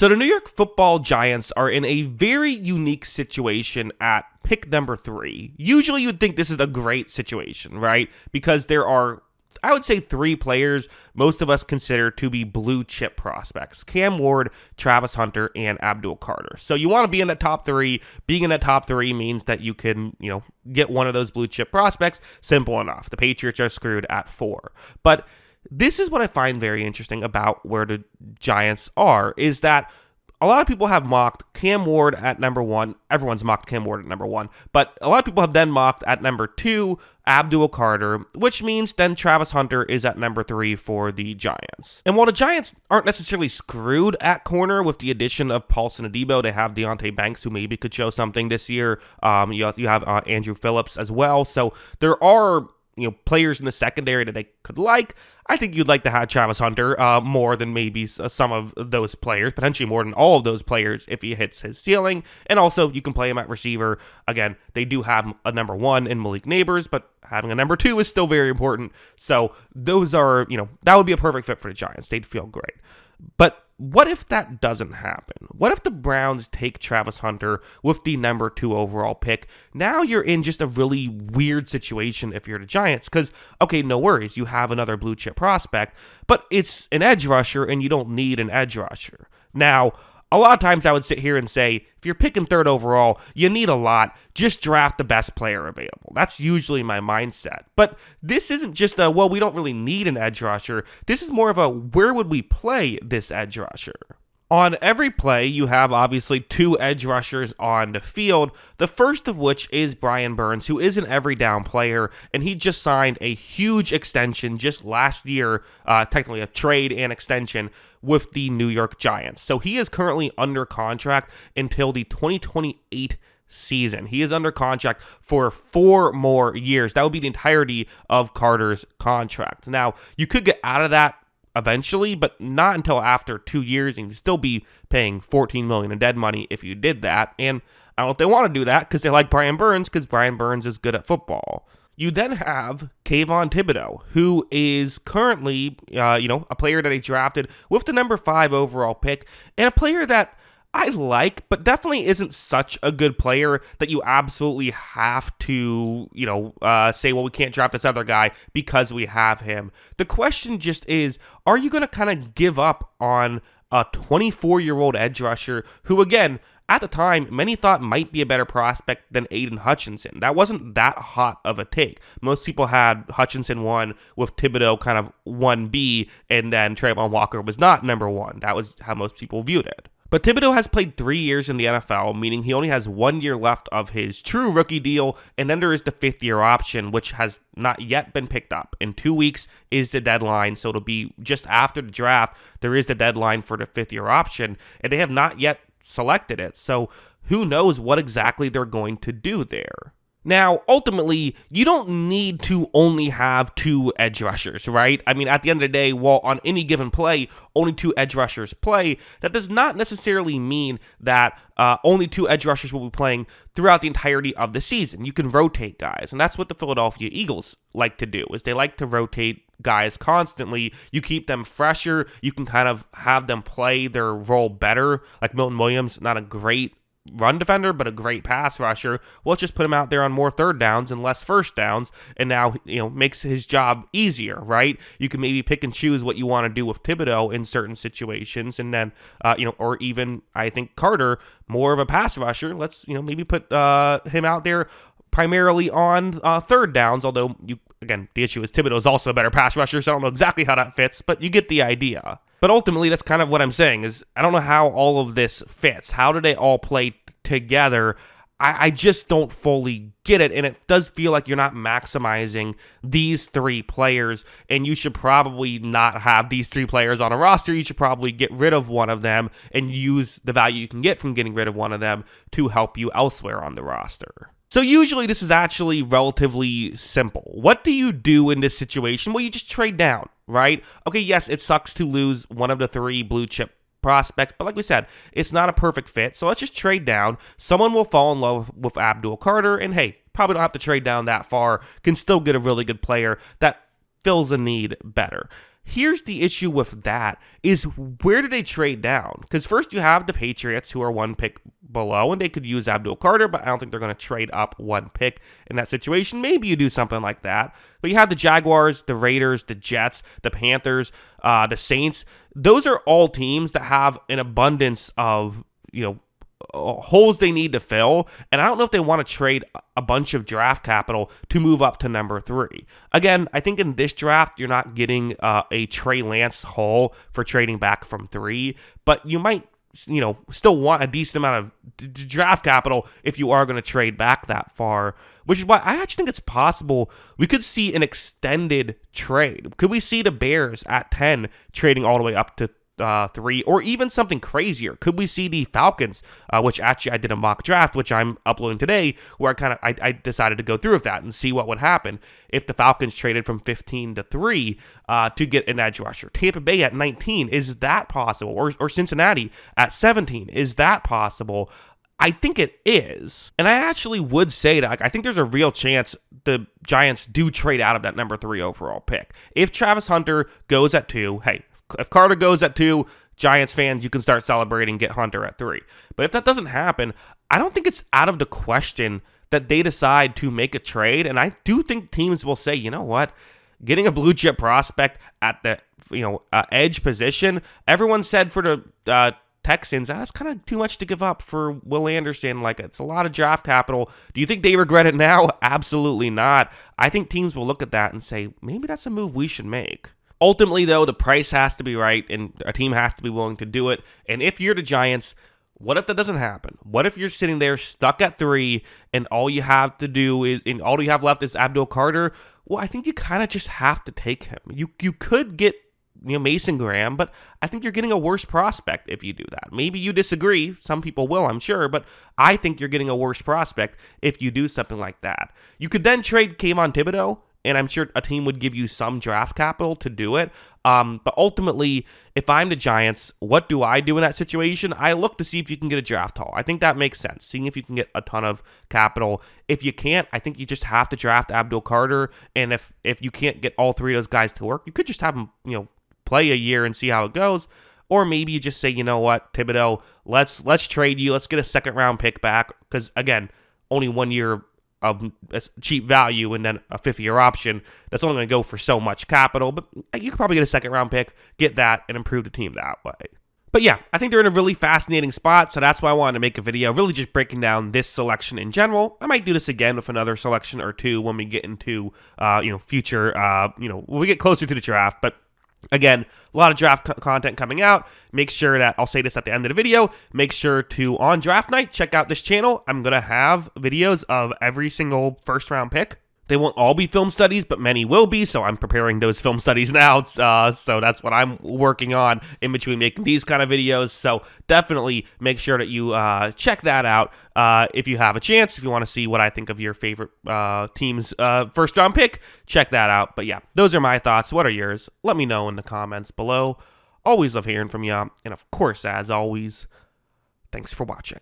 So the New York Football Giants are in a very unique situation at pick number 3. Usually you'd think this is a great situation, right? Because there are, I would say, 3 players most of us consider to be blue chip prospects: Cam Ward, Travis Hunter, and Abdul Carter. So you want to be in the top 3. Being in the top 3 means that you can, get one of those blue chip prospects. Simple enough. The Patriots are screwed at 4. But this is what I find very interesting about where the Giants are, is that a lot of people have mocked Cam Ward at number 1. Everyone's mocked Cam Ward at number 1. But a lot of people have then mocked at number 2, Abdul Carter, which means then Travis Hunter is at number 3 for the Giants. And while the Giants aren't necessarily screwed at corner with the addition of Paulson Thibodeaux, they have Deonte Banks, who maybe could show something this year. You have Andrew Phillips as well. So there are players in the secondary that they could like. I think you'd like to have Travis Hunter more than maybe some of those players, potentially more than all of those players if he hits his ceiling. And also, you can play him at receiver. Again, they do have a number 1 in Malik Neighbors, but having a number 2 is still very important. So those are, that would be a perfect fit for the Giants. They'd feel great. But what if that doesn't happen? What if the Browns take Travis Hunter with the number 2 overall pick? Now you're in just a really weird situation if you're the Giants, because, okay, no worries, you have another blue chip prospect, but it's an edge rusher and you don't need an edge rusher. Now, a lot of times I would sit here and say, if you're picking 3rd overall, you need a lot. Just draft the best player available. That's usually my mindset. But this isn't just we don't really need an edge rusher. This is more of where would we play this edge rusher? On every play, you have obviously 2 edge rushers on the field, the first of which is Brian Burns, who is an every down player, and he just signed a huge extension just last year, technically a trade and extension, with the New York Giants. So he is currently under contract until the 2028 season. He is under contract for 4 more years. That would be the entirety of Carter's contract. Now, you could get out of that eventually, but not until after 2 years, and you'd still be paying $14 million in dead money if you did that. And I don't know if they want to do that because they like Brian Burns, because Brian Burns is good at football. You then have Kayvon Thibodeaux, who is currently, a player that they drafted with the number 5 overall pick, and a player that I like, but definitely isn't such a good player that you absolutely have to, say, well, we can't draft this other guy because we have him. The question just is, are you going to kind of give up on a 24-year-old edge rusher who, again, at the time, many thought might be a better prospect than Aiden Hutchinson? That wasn't that hot of a take. Most people had Hutchinson 1 with Thibodeaux kind of 1B, and then Trayvon Walker was not number 1. That was how most people viewed it. But Thibodeaux has played 3 years in the NFL, meaning he only has 1 year left of his true rookie deal, and then there is the 5th-year option, which has not yet been picked up. In 2 weeks is the deadline, so it'll be just after the draft, there is the deadline for the 5th-year option, and they have not yet selected it, so who knows what exactly they're going to do there. Now, ultimately, you don't need to only have 2 edge rushers, right? I mean, at the end of the day, while on any given play, only 2 edge rushers play, that does not necessarily mean that only 2 edge rushers will be playing throughout the entirety of the season. You can rotate guys, and that's what the Philadelphia Eagles like to do, is they like to rotate guys constantly. You keep them fresher. You can kind of have them play their role better. Like Milton Williams, not a great run defender, but a great pass rusher. Well, let's just put him out there on more 3rd downs and less 1st downs, and now, makes his job easier, right? You can maybe pick and choose what you want to do with Thibodeaux in certain situations, and then, or even, I think, Carter, more of a pass rusher. Let's, maybe put him out there primarily on 3rd downs, although, again, the issue is Thibodeaux is also a better pass rusher, so I don't know exactly how that fits, but you get the idea. But ultimately, that's kind of what I'm saying, is I don't know how all of this fits. How do they all play together? I just don't fully get it, and it does feel like you're not maximizing these 3 players, and you should probably not have these 3 players on a roster. You should probably get rid of one of them and use the value you can get from getting rid of one of them to help you elsewhere on the roster. So usually this is actually relatively simple. What do you do in this situation? Well, you just trade down, right? Okay, yes, it sucks to lose one of the 3 blue chip prospects, but like we said, it's not a perfect fit, so let's just trade down. Someone will fall in love with Abdul Carter, and hey, probably don't have to trade down that far, can still get a really good player that fills a need better. Here's the issue with that is where do they trade down? Because first you have the Patriots who are one pick below and they could use Abdul Carter, but I don't think they're going to trade up one pick in that situation. Maybe you do something like that. But you have the Jaguars, the Raiders, the Jets, the Panthers, the Saints. Those are all teams that have an abundance of, holes they need to fill, and I don't know if they want to trade a bunch of draft capital to move up to number 3. Again, I think in this draft, you're not getting a Trey Lance haul for trading back from 3, but you might, still want a decent amount of draft capital if you are going to trade back that far, which is why I actually think it's possible we could see an extended trade. Could we see the Bears at 10 trading all the way up to 3, or even something crazier? Could we see the Falcons, which actually I did a mock draft, which I'm uploading today, where I decided to go through with that and see what would happen if the Falcons traded from 15 to 3 to get an edge rusher. Tampa Bay at 19, is that possible? Or Cincinnati at 17, is that possible? I think it is. And I actually would say that I think there's a real chance the Giants do trade out of that number 3 overall pick. If Travis Hunter goes at 2, hey, if Carter goes at 2, Giants fans, you can start celebrating, get Hunter at 3. But if that doesn't happen, I don't think it's out of the question that they decide to make a trade. And I do think teams will say, you know what, getting a blue chip prospect at the edge position, everyone said for the Texans, that's kind of too much to give up for Will Anderson. Like, it's a lot of draft capital. Do you think they regret it now? Absolutely not. I think teams will look at that and say, maybe that's a move we should make. Ultimately, though, the price has to be right, and a team has to be willing to do it. And if you're the Giants, what if that doesn't happen? What if you're sitting there stuck at 3, and all you have to do is, and all you have left is Abdul Carter? Well, I think you kind of just have to take him. You could get Mason Graham, but I think you're getting a worse prospect if you do that. Maybe you disagree. Some people will, I'm sure, but I think you're getting a worse prospect if you do something like that. You could then trade Kayvon Thibodeaux, and I'm sure a team would give you some draft capital to do it. But ultimately, if I'm the Giants, what do I do in that situation? I look to see if you can get a draft haul. I think that makes sense, seeing if you can get a ton of capital. If you can't, I think you just have to draft Abdul Carter. And if you can't get all 3 of those guys to work, you could just have them, play a year and see how it goes. Or maybe you just say, you know what, Thibodeaux, let's trade you. Let's get a second-round pick back. Because, again, only 1 year of cheap value and then a 5th-year option. That's only going to go for so much capital. But you could probably get a second-round pick, get that, and improve the team that way. But yeah, I think they're in a really fascinating spot, so that's why I wanted to make a video, really just breaking down this selection in general. I might do this again with another selection or 2 when we get into, future, when we get closer to the draft. But again, a lot of draft content coming out. Make sure that, I'll say this at the end of the video, make sure to, on draft night, check out this channel. I'm going to have videos of every single first-round pick. They won't all be film studies, but many will be, so I'm preparing those film studies now. So that's what I'm working on in between making these kind of videos. So definitely make sure that you check that out if you have a chance. If you want to see what I think of your favorite team's first-round pick, check that out. But yeah, those are my thoughts. What are yours? Let me know in the comments below. Always love hearing from you. And of course, as always, thanks for watching.